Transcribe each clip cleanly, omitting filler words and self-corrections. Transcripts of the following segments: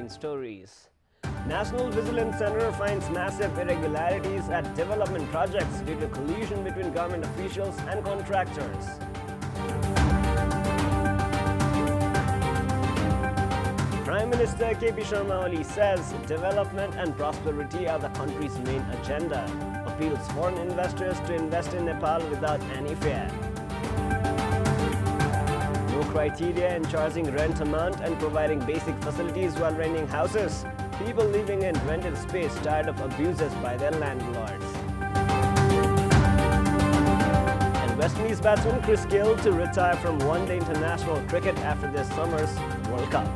headline stories. National Vigilance Center finds massive irregularities at development projects due to collusion between government officials and contractors. Prime Minister KP Sharma Oli says development and prosperity are the country's main agenda. Appeals foreign investors to invest in Nepal without any fear. No criteria in charging rent amount and providing basic facilities while renting houses. People living in rented space tired of abuses by their landlords. And West Indies batsman Chris Gill to retire from one-day international cricket after this summer's World Cup.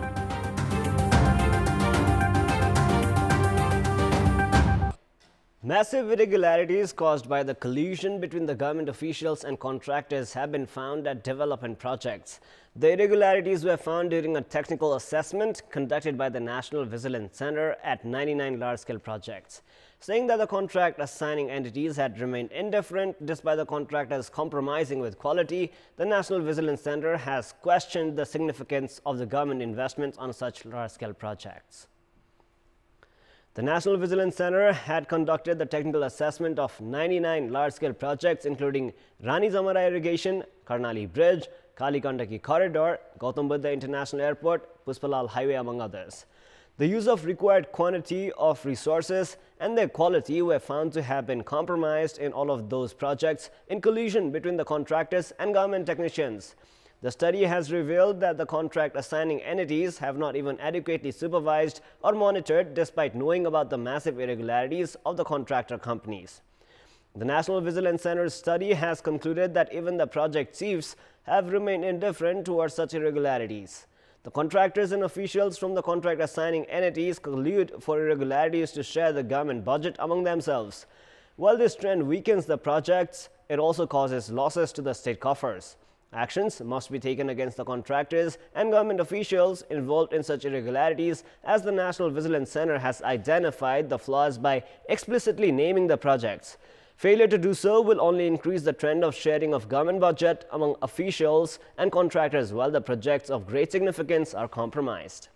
Massive irregularities caused by the collusion between the government officials and contractors have been found at development projects. The irregularities were found during a technical assessment conducted by the National Vigilance Center at 99 large-scale projects, saying that the contract assigning entities had remained indifferent despite the contractors compromising with quality. The National Vigilance Center has questioned the significance of the government investments on such large-scale projects. The National Vigilance Center had conducted the technical assessment of 99 large-scale projects including Rani Zamara Irrigation, Karnali Bridge, Kalikandaki Corridor, Gautam Buddha International Airport, Puspalal Highway among others. The use of required quantity of resources and their quality were found to have been compromised in all of those projects in collusion between the contractors and government technicians. The study has revealed that the contract assigning entities have not even adequately supervised or monitored despite knowing about the massive irregularities of the contractor companies. The National Vigilance Center's study has concluded that even the project chiefs have remained indifferent towards such irregularities. The contractors and officials from the contract assigning entities collude for irregularities to share the government budget among themselves. While this trend weakens the projects, it also causes losses to the state coffers. Actions must be taken against the contractors and government officials involved in such irregularities, as the National Vigilance Center has identified the flaws by explicitly naming the projects. Failure to do so will only increase the trend of sharing of government budget among officials and contractors, while the projects of great significance are compromised.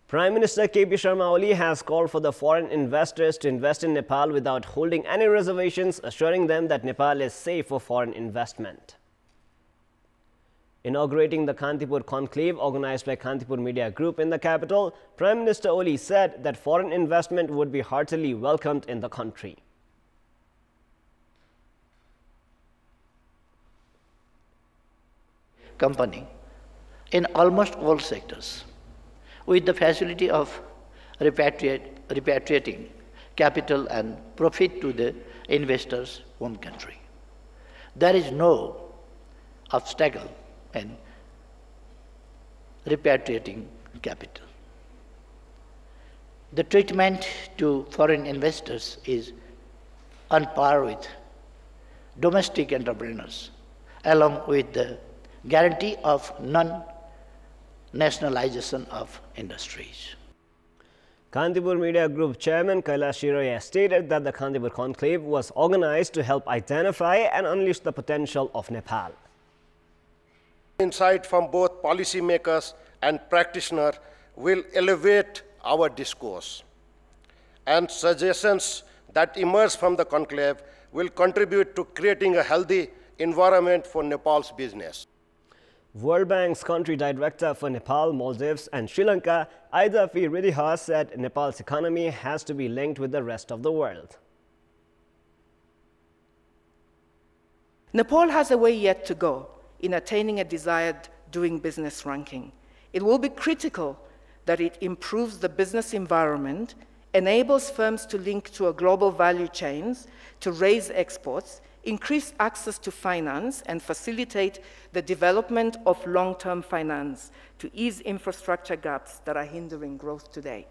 Prime Minister KP Sharma Oli has called for the foreign investors to invest in Nepal without holding any reservations, assuring them that Nepal is safe for foreign investment. Inaugurating the Kantipur conclave organized by Kantipur Media Group in the capital, Prime Minister Oli said that foreign investment would be heartily welcomed in the country. Company in almost all sectors, with the facility of repatriating capital and profit to the investors' home country. There is no obstacle in repatriating capital. The treatment to foreign investors is on par with domestic entrepreneurs, along with the guarantee of non-nationalization of industries. Kantipur Media Group Chairman Kailash Shiroya stated that the Kantipur conclave was organized to help identify and unleash the potential of Nepal. Insight from both policymakers and practitioners will elevate our discourse, and suggestions that emerge from the conclave will contribute to creating a healthy environment for Nepal's business. World Bank's country director for Nepal, Maldives and Sri Lanka, Aidafi Ridhiha, said Nepal's economy has to be linked with the rest of the world. Nepal has a way yet to go in attaining a desired doing business ranking. It will be critical that it improves the business environment, enables firms to link to a global value chains, to raise exports, increase access to finance, and facilitate the development of long-term finance to ease infrastructure gaps that are hindering growth today.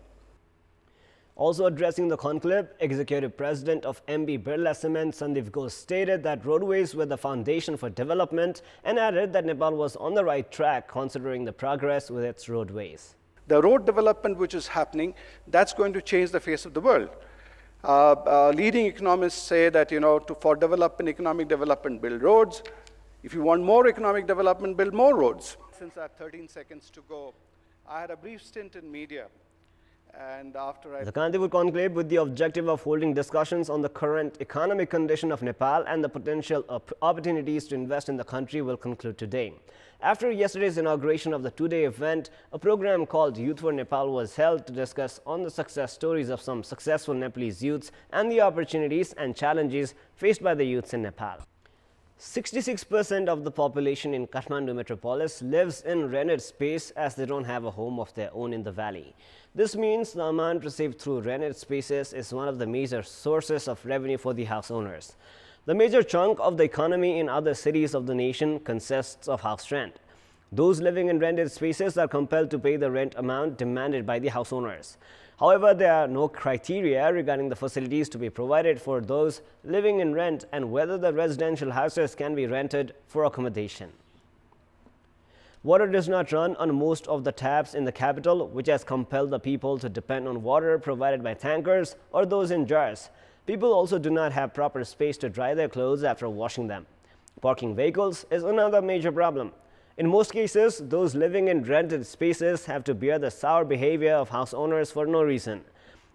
Also addressing the conclave, Executive President of MB Birla Cement, Sandeep Ghosh, stated that roadways were the foundation for development and added that Nepal was on the right track considering the progress with its roadways. The road development which is happening, that's going to change the face of the world. Leading economists say that, for development, economic development, build roads. If you want more economic development, build more roads. Since I have 13 seconds to go, I had a brief stint in media. And after The Kantipur conclave, with the objective of holding discussions on the current economic condition of Nepal and the potential opportunities to invest in the country, will conclude today. After yesterday's inauguration of the two-day event, a program called Youth for Nepal was held to discuss on the success stories of some successful Nepalese youths and the opportunities and challenges faced by the youths in Nepal. 66% of the population in Kathmandu metropolis lives in rented space, as they don't have a home of their own in the valley. This means the amount received through rented spaces is one of the major sources of revenue for the house owners. The major chunk of the economy in other cities of the nation consists of house rent. Those living in rented spaces are compelled to pay the rent amount demanded by the house owners. However, there are no criteria regarding the facilities to be provided for those living in rent and whether the residential houses can be rented for accommodation. Water does not run on most of the taps in the capital, which has compelled the people to depend on water provided by tankers or those in jars. People also do not have proper space to dry their clothes after washing them. Parking vehicles is another major problem. In most cases, those living in rented spaces have to bear the sour behavior of house owners for no reason.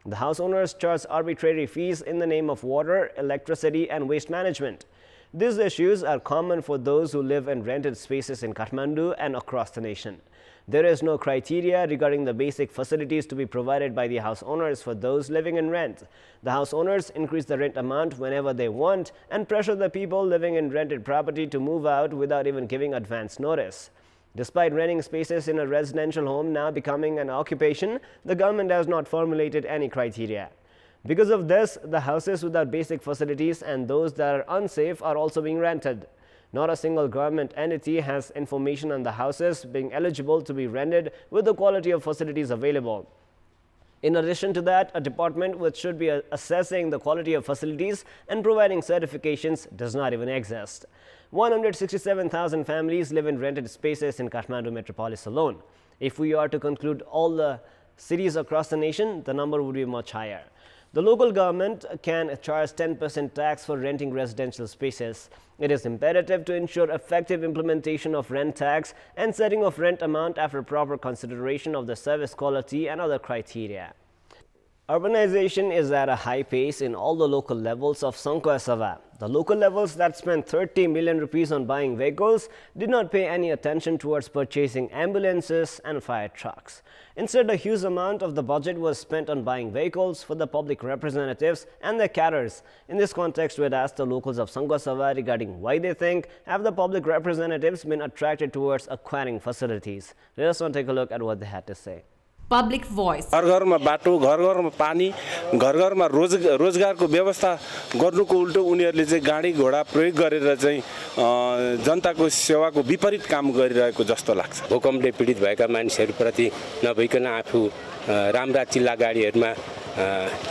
The house owners charge arbitrary fees in the name of water, electricity, and waste management. These issues are common for those who live in rented spaces in Kathmandu and across the nation. There is no criteria regarding the basic facilities to be provided by the house owners for those living in rent. The house owners increase the rent amount whenever they want and pressure the people living in rented property to move out without even giving advance notice. Despite renting spaces in a residential home now becoming an occupation, the government has not formulated any criteria. Because of this, the houses without basic facilities and those that are unsafe are also being rented. Not a single government entity has information on the houses being eligible to be rented with the quality of facilities available. In addition to that, a department which should be assessing the quality of facilities and providing certifications does not even exist. 167,000 families live in rented spaces in Kathmandu metropolis alone. If we are to conclude all the cities across the nation, the number would be much higher. The local government can charge 10% tax for renting residential spaces. It is imperative to ensure effective implementation of rent tax and setting of rent amount after proper consideration of the service quality and other criteria. Urbanization is at a high pace in all the local levels of Sankwa-Sava. The local levels that spent 30 million rupees on buying vehicles did not pay any attention towards purchasing ambulances and fire trucks. Instead, a huge amount of the budget was spent on buying vehicles for the public representatives and their cadres. In this context, we had asked the locals of Sankwa-Sava regarding why they think have the public representatives been attracted towards acquiring facilities. Let us now take a look at what they had to say. Public voice. घर घरमा बाटो, घर घरमा पानी, घर घरमा रोजगारको व्यवस्था गर्नुको उल्टो उनीहरूले चाहिँ गाडी घोडा प्रयोग गरेर चाहिँ जनताको सेवाको विपरीत काम गरिरहेको जस्तो लाग्छ। भूकम्पले पीडित भएका मानिसहरूप्रति नभइकन आफू राम्रा चिल्ला गाडीहरूमा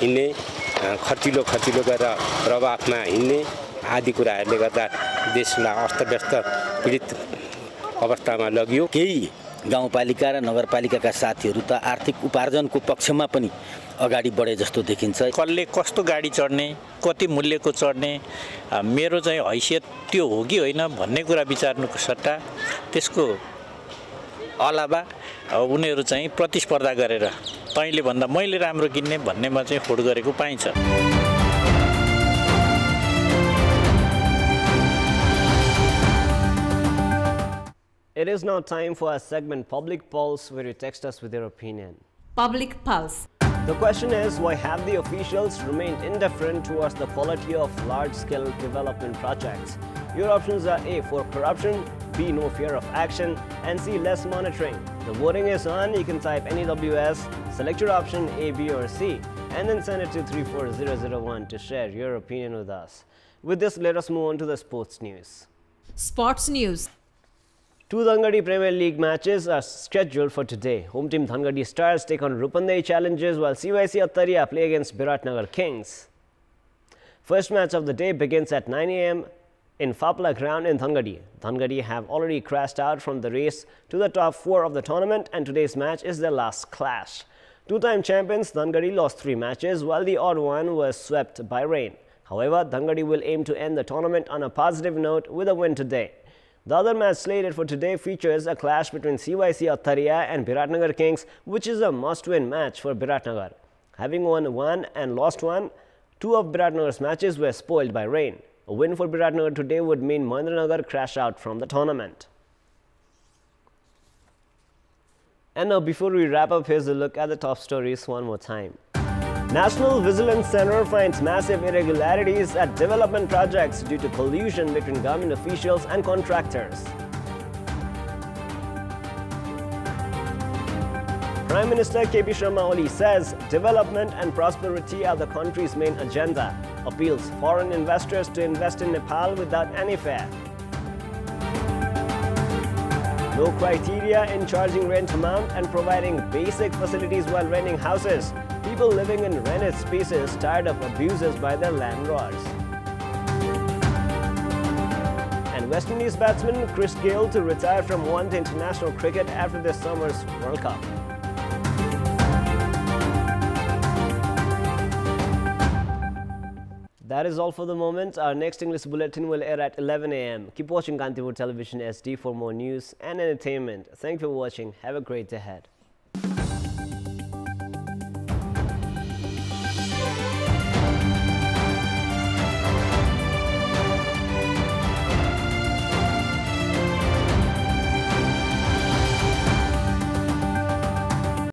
हिँड्ने, खर्चिलो गरेर प्रवाहमा हिँड्ने आदि कुराहरूले गर्दा देशलाई अस्तव्यस्त पीडित अवस्थामा लगियो। केही गाउँपालिका र नगरपालिकाका साथीहरू त आर्थिक उपार्जनको पक्षमा पनि अगाडि बढे जस्तो देखिन्छ। कसले कस्तो गाडी चढ्ने, कति मूल्यको चढ्ने, मेरो चाहिँ हैसियत त्यो हो कि होइन भन्ने कुरा विचार्नुको सट्टा त्यसको अलावा उनीहरू चाहिँ प्रतिस्पर्धा गरेर तैँले भन्दा मैले राम्रो किन्ने भन्नेमा चाहिँ फोड गरेको पाइन्छ। It is now time for our segment Public Pulse, where you text us with your opinion. Public Pulse. The question is, why have the officials remained indifferent towards the quality of large-scale development projects? Your options are A, for corruption, B, no fear of action, and C, less monitoring. The voting is on. You can type NEWS, select your option A, B, or C, and then send it to 34001 to share your opinion with us. With this, let us move on to the sports news. Sports news. Two Dhangadi Premier League matches are scheduled for today. Home team Dhangadi Stars take on Rupandei Challengers, while CYC Attaria play against Biratnagar Kings. First match of the day begins at 9 AM in Fapla ground in Dhangadi. Dhangadi have already crashed out from the race to the top 4 of the tournament, and today's match is their last clash. Two-time champions Dhangadi lost 3 matches, while the odd one was swept by rain. However, Dhangadi will aim to end the tournament on a positive note with a win today. The other match slated for today features a clash between CYC Attaria and Biratnagar Kings, which is a must-win match for Biratnagar. Having won one and lost one, two of Biratnagar's matches were spoiled by rain. A win for Biratnagar today would mean Mahendranagar crash out from the tournament. And now, before we wrap up, here's a look at the top stories one more time. National Vigilance Center finds massive irregularities at development projects due to collusion between government officials and contractors. Prime Minister KP Sharma Oli says development and prosperity are the country's main agenda. Appeals foreign investors to invest in Nepal without any fare. No criteria in charging rent amount and providing basic facilities while renting houses. People living in rented spaces tired of abuses by their landlords. And West Indies batsman Chris Gayle to retire from one-day international cricket after this summer's World Cup. That is all for the moment. Our next English bulletin will air at 11 a.m. Keep watching Kantipur Television SD for more news and entertainment. Thank you for watching. Have a great day ahead.